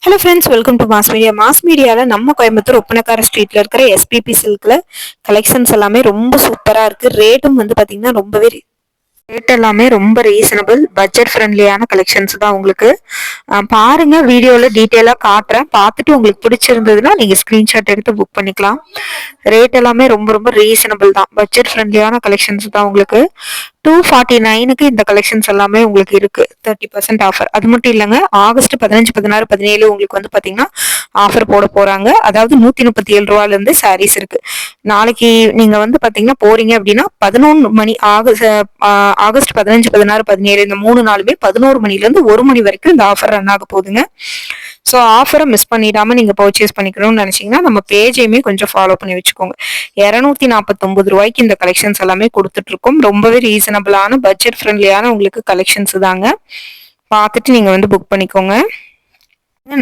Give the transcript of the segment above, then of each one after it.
Hello friends, welcome to mass media. Mass மீடியாவில் நம்ம கோயம்புத்தூர் ஒப்பனக்கார ஸ்ட்ரீட்ல இருக்கிற எஸ்பிபி சில்க்ல கலெக்ஷன்ஸ் எல்லாமே ரொம்ப சூப்பராக இருக்கு. ரேட்டும் வந்து பார்த்தீங்கன்னா ரேட் எல்லாமே ரொம்ப ரீசனபிள், பட்ஜெட் ஃப்ரெண்ட்லியான கலெக்ஷன்ஸ் தான் உங்களுக்கு. பாருங்க, வீடியோவில் டீட்டெயிலாக காட்டுறேன். பார்த்துட்டு உங்களுக்கு பிடிச்சிருந்ததுன்னா நீங்கள் ஸ்க்ரீன்ஷாட் எடுத்து புக் பண்ணிக்கலாம். ரேட் எல்லாமே ரொம்ப ரொம்ப ரீசனபிள் தான், பட்ஜெட் ஃப்ரெண்ட்லியான கலெக்ஷன்ஸ் தான் உங்களுக்கு. 249க்கு இந்த கலெக்ஷன்ஸ் எல்லாமே உங்களுக்கு இருக்கு. 30% ஆஃபர். அது மட்டும் இல்லைங்க, ஆகஸ்ட் 15, 16, 17 உங்களுக்கு வந்து பார்த்தீங்கன்னா ஆஃபர் போட போறாங்க. அதாவது 137 ரூபாயிலிருந்து சாரீஸ் இருக்கு. நாளைக்கு நீங்க வந்து பாத்தீங்கன்னா போறீங்க அப்படின்னா 11 மணி ஆகஸ்ட் 15, 16, 17 இந்த 3 நாளுமே 11 மணில இருந்து 1 மணி வரைக்கும் இந்த ஆஃபர் ரன் ஆக போகுதுங்க. ஸோ ஆஃபரை மிஸ் பண்ணிடாம நீங்க பர்ச்சேஸ் பண்ணிக்கணும்னு நினைச்சீங்கன்னா நம்ம பேஜையுமே கொஞ்சம் ஃபாலோ பண்ணி வச்சுக்கோங்க. 249 ரூபாய்க்கு இந்த கலெக்ஷன்ஸ் எல்லாமே கொடுத்துட்டு இருக்கோம். ரொம்பவே ரீசனபிளான பட்ஜெட் ஃப்ரெண்ட்லியான உங்களுக்கு கலெக்ஷன்ஸ் தாங்க. பார்த்துட்டு நீங்க வந்து புக் பண்ணிக்கோங்க.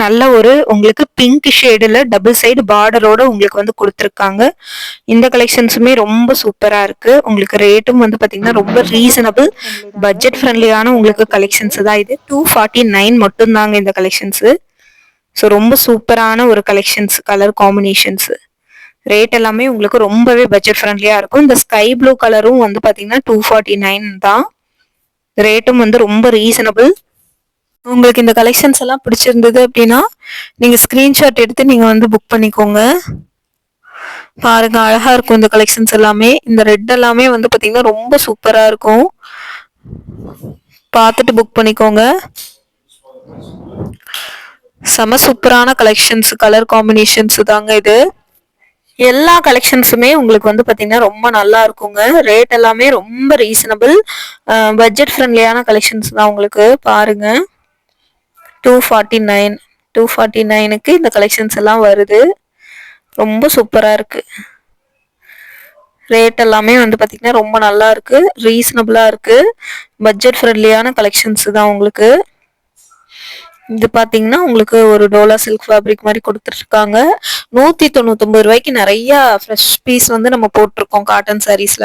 நல்ல ஒரு உங்களுக்கு பிங்க் ஷேடுல டபுள் சைடு பார்டரோட உங்களுக்கு வந்து கொடுத்துருக்காங்க. இந்த கலெக்ஷன்ஸுமே ரொம்ப சூப்பரா இருக்கு. உங்களுக்கு ரேட்டும் வந்து பாத்தீங்கன்னா ரொம்ப ரீசனபிள், பட்ஜெட் ஃப்ரெண்ட்லியான உங்களுக்கு கலெக்ஷன்ஸ் தான் இது. 249 மட்டும் தாங்க இந்த கலெக்ஷன்ஸ். ஸோ ரொம்ப சூப்பரான ஒரு கலெக்ஷன்ஸ், கலர் காம்பினேஷன்ஸ், ரேட் எல்லாமே உங்களுக்கு ரொம்பவே பட்ஜெட் ஃப்ரெண்ட்லியா இருக்கும். இந்த ஸ்கை ப்ளூ கலரும் வந்து பாத்தீங்கன்னா 249 தான். ரேட்டும் வந்து ரொம்ப ரீசனபிள். உங்களுக்கு இந்த கலெக்ஷன்ஸ் எல்லாம் பிடிச்சிருந்தது அப்படின்னா நீங்க ஸ்கிரீன்ஷாட் எடுத்து நீங்க வந்து புக் பண்ணிக்கோங்க. பாருங்க, அழகா இருக்கும் இந்த கலெக்ஷன்ஸ் எல்லாமே. இந்த ரெட் எல்லாமே வந்து பாத்தீங்கன்னா ரொம்ப சூப்பரா இருக்கும். பார்த்துட்டு புக் பண்ணிக்கோங்க. செம சூப்பரான கலெக்ஷன்ஸ், கலர் காம்பினேஷன்ஸ் தாங்க இது. எல்லா கலெக்ஷன்ஸுமே உங்களுக்கு வந்து பாத்தீங்கன்னா ரொம்ப நல்லா இருக்குங்க. ரேட் எல்லாமே ரொம்ப ரீசனபிள், பட்ஜெட் ஃப்ரெண்ட்லியான கலெக்ஷன்ஸ் தான் உங்களுக்கு. பாருங்க, 249க்கு இந்த கலெக்ஷன்ஸ் எல்லாம் வருது. ரொம்ப சூப்பரா இருக்கு. ரேட் எல்லாமே வந்து பாத்தீங்கன்னா ரொம்ப நல்லா இருக்கு, ரீசனபிளா இருக்கு, பட்ஜெட் ஃப்ரெண்ட்லியான கலெக்ஷன்ஸ் தான் உங்களுக்கு. இது பாத்தீங்கன்னா உங்களுக்கு ஒரு டோலா சில்க் ஃபேப்ரிக் மாதிரி கொடுத்துருக்காங்க. 199 ரூபாய்க்கு நிறைய ஃப்ரெஷ் பீஸ் வந்து நம்ம போட்டிருக்கோம் காட்டன் சாரீஸ்ல.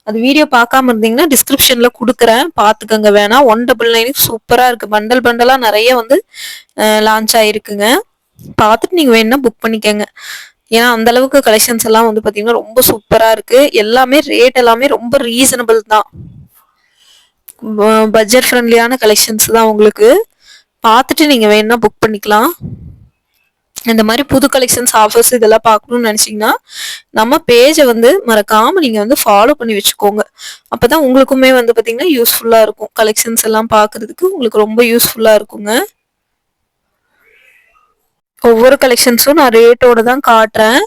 அது வீடியோ பார்க்காம இருந்தீங்கன்னா டிஸ்கிரிப்ஷன்ல கொடுக்குறேன், பாத்துக்கோங்க. வேணா 199 சூப்பரா இருக்கு. பண்டல் பண்டலா நிறைய வந்து லான்ச் ஆயிருக்குங்க. பார்த்துட்டு நீங்க வேணும்னா புக் பண்ணிக்கோங்க. ஏன்னா அந்த அளவுக்கு கலெக்ஷன்ஸ் எல்லாம் வந்து பாத்தீங்கன்னா ரொம்ப சூப்பரா இருக்கு. எல்லாமே ரேட் எல்லாமே ரொம்ப ரீசனபிள் தான், பட்ஜெட் ஃப்ரெண்ட்லியான கலெக்ஷன்ஸ் தான் உங்களுக்கு. பார்த்துட்டு நீங்க வேணும்னா புக் பண்ணிக்கலாம். இந்த மாதிரி புது கலெக்ஷன்ஸ், ஆஃபர்ஸ் இதெல்லாம் பார்க்கணும்னு நினைச்சீங்கன்னா நம்ம பேஜை வந்து மறக்காம நீங்க வந்து ஃபாலோ பண்ணி வச்சுக்கோங்க. அப்பதான் உங்களுக்குமே வந்து பாத்தீங்கன்னா யூஸ்ஃபுல்லா இருக்கும். கலெக்ஷன்ஸ் எல்லாம் பாக்குறதுக்கு உங்களுக்கு ரொம்ப யூஸ்ஃபுல்லா இருக்குங்க. ஒவ்வொரு கலெக்ஷன்ஸும் நான் ரேட்டோட தான் காட்டுறேன்.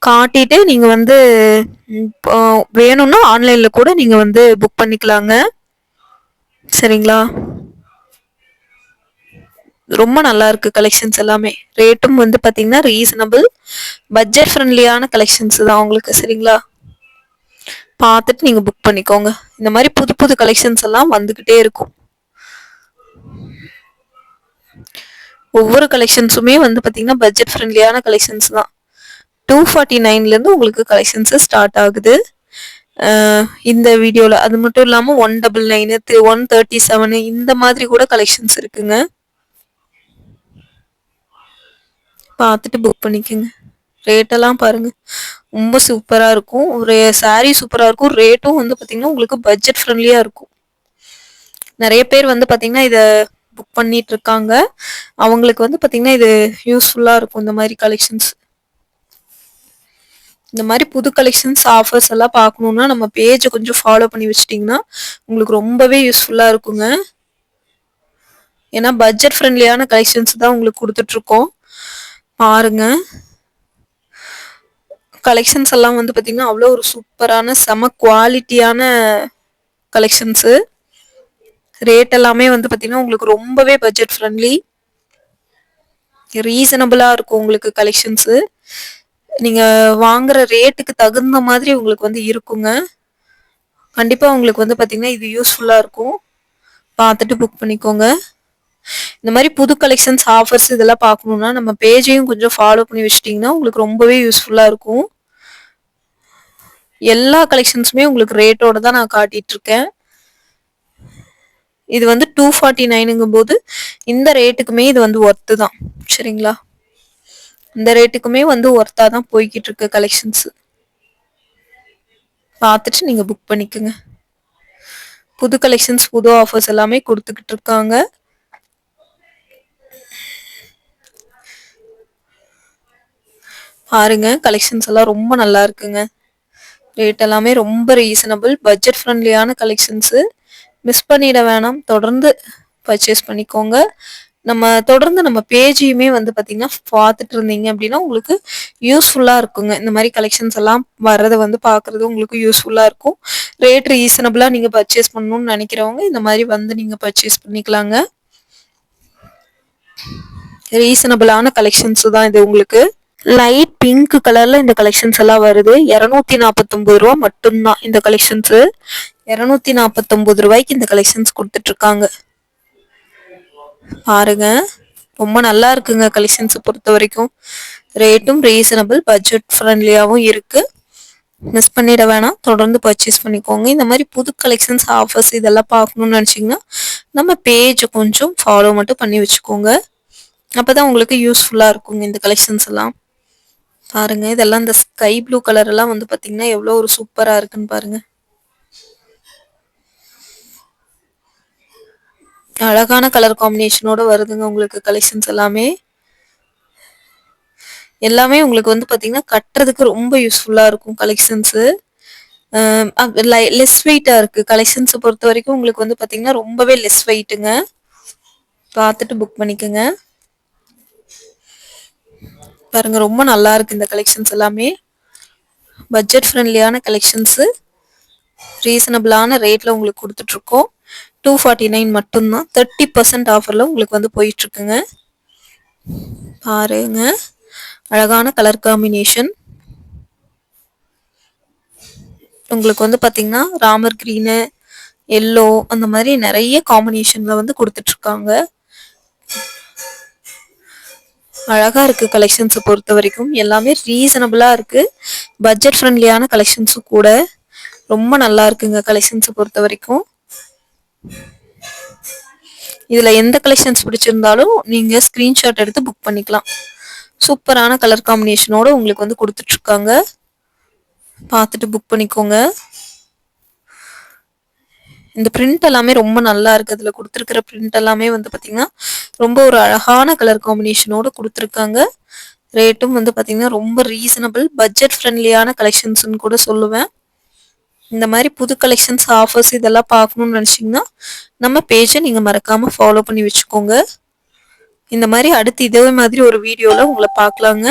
காட்டிட்டு நீங்க வந்து வேணும்னா ஆன்லைன்ல கூட நீங்க வந்து புக் பண்ணிக்கலாங்க. சரிங்களா? ரொம்ப நல்லா இருக்கு கலெக்ஷன்ஸ் எல்லாமே. ரேட்டும் வந்து பாத்தீங்கன்னா ரீசனபிள், பட்ஜெட் ஃப்ரெண்ட்லியான கலெக்ஷன்ஸ் தான் உங்களுக்கு. சரிங்களா? பார்த்துட்டு நீங்க புக் பண்ணிக்கோங்க. இந்த மாதிரி புது புது கலெக்ஷன்ஸ் எல்லாம் வந்துகிட்டே இருக்கும். ஒவ்வொரு கலெக்ஷன்ஸுமே வந்து பாத்தீங்கன்னா பட்ஜெட் ஃப்ரெண்ட்லியான கலெக்ஷன்ஸ் தான். 249ல இருந்து உங்களுக்கு கலெக்ஷன்ஸ் ஸ்டார்ட் ஆகுது இந்த வீடியோல. அது மட்டும் இல்லாம 199, 137 இந்த மாதிரி கூட கலெக்ஷன்ஸ் இருக்குங்க. பார்த்துட்டு புக் பண்ணிக்கோங்க. ரேட்டெல்லாம் பாருங்க, ரொம்ப சூப்பரா இருக்கும். ஒரு சாரீ சூப்பரா இருக்கும். ரேட்டும் வந்து பாத்தீங்கன்னா உங்களுக்கு பட்ஜெட் ஃப்ரெண்ட்லியா இருக்கும். நிறைய பேர் வந்து பாத்தீங்கன்னா இத புக் பண்ணிட்டு இருக்காங்க. அவங்களுக்கு வந்து பாத்தீங்கன்னா இது யூஸ்ஃபுல்லா இருக்கும். இந்த மாதிரி கலெக்ஷன்ஸ், இந்த மாதிரி புது கலெக்ஷன்ஸ், ஆஃபர்ஸ் எல்லாம் பார்க்கணும்னா நம்ம பேஜை கொஞ்சம் ஃபாலோ பண்ணி வச்சிட்டிங்கன்னா உங்களுக்கு ரொம்பவே யூஸ்ஃபுல்லா இருக்குங்க. ஏன்னா பட்ஜெட் ஃப்ரெண்ட்லியான கலெக்ஷன்ஸ் தான் உங்களுக்கு கொடுத்துட்டு இருக்கோம். பாருங்க, கலெக்ஷன்ஸ் எல்லாம் வந்து பாத்தீங்கன்னா அவ்வளோ ஒரு சூப்பரான செம குவாலிட்டியான கலெக்ஷன்ஸ். ரேட் எல்லாமே வந்து பாத்தீங்கன்னா உங்களுக்கு ரொம்பவே பட்ஜெட் ஃப்ரெண்ட்லி, ரீசனபிளா இருக்கும் உங்களுக்கு கலெக்ஷன்ஸ். நீங்க வாங்குற ரேட்டுக்கு தகுந்த மாதிரி உங்களுக்கு வந்து இருக்குங்க. கண்டிப்பா உங்களுக்கு வந்து பாத்தீங்கன்னா இது யூஸ்ஃபுல்லா இருக்கும். பார்த்துட்டு புக் பண்ணிக்கோங்க. இந்த மாதிரி புது கலெக்ஷன்ஸ், ஆஃபர்ஸ் இதெல்லாம் பார்க்கணும்னா நம்ம பேஜையும் கொஞ்சம் ஃபாலோ பண்ணி வச்சிட்டிங்கன்னா உங்களுக்கு ரொம்பவே யூஸ்ஃபுல்லா இருக்கும். எல்லா கலெக்ஷன்ஸுமே உங்களுக்கு ரேட்டோட தான் நான் காட்டிட்டு இருக்கேன். இது வந்து 249ங்கும் போது இந்த ரேட்டுக்குமே இது வந்து ஒர்த்து தான். சரிங்களா? இந்த ரேட்டுக்குமே வந்து ஒர்த்தா தான் போய்கிட்டு இருக்கு கலெக்ஷன்ஸ். பார்த்துட்டு நீங்க புக் பண்ணிக்கோங்க. புது கலெக்ஷன்ஸ், புது ஆஃபர்ஸ் எல்லாமே கொடுத்துக்கிட்டு இருக்காங்க. பாருங்க, கலெக்ஷன்ஸ் எல்லாம் ரொம்ப நல்லா இருக்குங்க. ரேட் எல்லாமே ரொம்ப ரீசனபிள், பட்ஜெட் ஃப்ரெண்ட்லியான கலெக்ஷன்ஸு. மிஸ் பண்ணிட வேணாம், தொடர்ந்து பர்ச்சேஸ் பண்ணிக்கோங்க. தொடர்ந்து நம்ம பேஜையுமே வந்து பார்த்தீங்கன்னா பார்த்துட்டு இருந்தீங்க அப்படின்னா உங்களுக்கு யூஸ்ஃபுல்லாக இருக்குங்க. இந்த மாதிரி கலெக்ஷன்ஸ் எல்லாம் வர்றதை வந்து பார்க்குறது உங்களுக்கு யூஸ்ஃபுல்லாக இருக்கும். ரேட் ரீசனபிளாக நீங்கள் பர்ச்சேஸ் பண்ணணும்னு நினைக்கிறவங்க இந்த மாதிரி வந்து நீங்கள் பர்ச்சேஸ் பண்ணிக்கலாங்க. ரீசனபிளான கலெக்ஷன்ஸ் தான் இது உங்களுக்கு. லைட் பிங்க் கலர்ல இந்த கலெக்ஷன்ஸ் எல்லாம் வருது. 249 ரூபா மட்டும்தான் இந்த கலெக்ஷன்ஸ். 249 ரூபாய்க்கு இந்த கலெக்ஷன்ஸ் கொடுத்துட்டு இருக்காங்க. பாருங்க, ரொம்ப நல்லா இருக்குங்க கலெக்ஷன்ஸ் பொறுத்த வரைக்கும். ரேட்டும் ரீசனபிள், பட்ஜெட் ஃப்ரெண்ட்லியாகவும் இருக்கு. மிஸ் பண்ணிட வேணாம், தொடர்ந்து பர்ச்சேஸ் பண்ணிக்கோங்க. இந்த மாதிரி புது கலெக்ஷன்ஸ், ஆஃபர்ஸ் இதெல்லாம் பார்க்கணும்னு நினச்சிங்கன்னா நம்ம பேஜை கொஞ்சம் ஃபாலோ மட்டும் பண்ணி வச்சுக்கோங்க. அப்போதான் உங்களுக்கு யூஸ்ஃபுல்லாக இருக்குங்க இந்த கலெக்ஷன்ஸ் எல்லாம். பாருங்க, இதெல்லாம் இந்த ஸ்கை ப்ளூ கலர் எல்லாம் வந்து பார்த்தீங்கன்னா எவ்வளோ ஒரு சூப்பராக இருக்குன்னு பாருங்க. அழகான கலர் காம்பினேஷனோட வருதுங்க உங்களுக்கு கலெக்ஷன்ஸ் எல்லாமே. எல்லாமே உங்களுக்கு வந்து பார்த்தீங்கன்னா கட்டுறதுக்கு ரொம்ப யூஸ்ஃபுல்லாக இருக்கும் கலெக்ஷன்ஸு. லெஸ் வெயிட்டாக இருக்குது கலெக்ஷன்ஸை பொறுத்த வரைக்கும். உங்களுக்கு வந்து பார்த்தீங்கன்னா ரொம்பவே லெஸ் வெயிட்டுங்க. பார்த்துட்டு புக் பண்ணிக்கோங்க. பாருங்க, ரொம்ப நல்லா இருக்கு இந்த கலெக்ஷன்ஸ் எல்லாமே. பட்ஜெட் ஃப்ரெண்ட்லியான கலெக்ஷன்ஸு, ரீசனபிளான ரேட்டில் உங்களுக்கு கொடுத்துட்ருக்கோம். 249 மட்டும்தான். 30% ஆஃபரில் உங்களுக்கு வந்து போயிட்டுருக்குங்க. பாருங்க, அழகான கலர் காம்பினேஷன். உங்களுக்கு வந்து பார்த்தீங்கன்னா ராமர் க்ரீனு, எல்லோ அந்த மாதிரி நிறைய காம்பினேஷனில் வந்து கொடுத்துட்ருக்காங்க. அழகா இருக்கு கலெக்ஷன்ஸை பொறுத்த வரைக்கும். எல்லாமே ரீசனபிளாக இருக்கு, பட்ஜெட் ஃப்ரெண்ட்லியான கலெக்ஷன்ஸும் கூட. ரொம்ப நல்லா இருக்குங்க கலெக்ஷன்ஸை பொறுத்த வரைக்கும். இதுல எந்த கலெக்ஷன்ஸ் பிடிச்சிருந்தாலும் நீங்க ஸ்கிரீன்ஷாட் எடுத்து புக் பண்ணிக்கலாம். சூப்பரான கலர் காம்பினேஷனோட உங்களுக்கு வந்து கொடுத்துட்டு இருக்காங்க. பார்த்துட்டு புக் பண்ணிக்கோங்க. இந்த பிரிண்ட் எல்லாமே ரொம்ப நல்லா இருக்கு. அதுல கொடுத்துருக்கிற பிரிண்ட் எல்லாமே வந்து பாத்தீங்கன்னா ரொம்ப ஒரு அழகான கலர் காம்பினேஷனோட கொடுத்துருக்காங்க. ரேட்டும் வந்து பாத்தீங்கன்னா ரொம்ப ரீசனபிள், பட்ஜெட் ஃப்ரெண்ட்லியான கலெக்ஷன்ஸ்னு கூட சொல்லுவேன். இந்த மாதிரி புது கலெக்ஷன்ஸ், ஆஃபர்ஸ் இதெல்லாம் பார்க்கணும்னு நினச்சிங்கன்னா நம்ம பேஜை நீங்கள் மறக்காமல் ஃபாலோ பண்ணி வச்சுக்கோங்க. இந்த மாதிரி அடுத்து இதே மாதிரி ஒரு வீடியோவில் உங்களை பார்க்கலாங்க.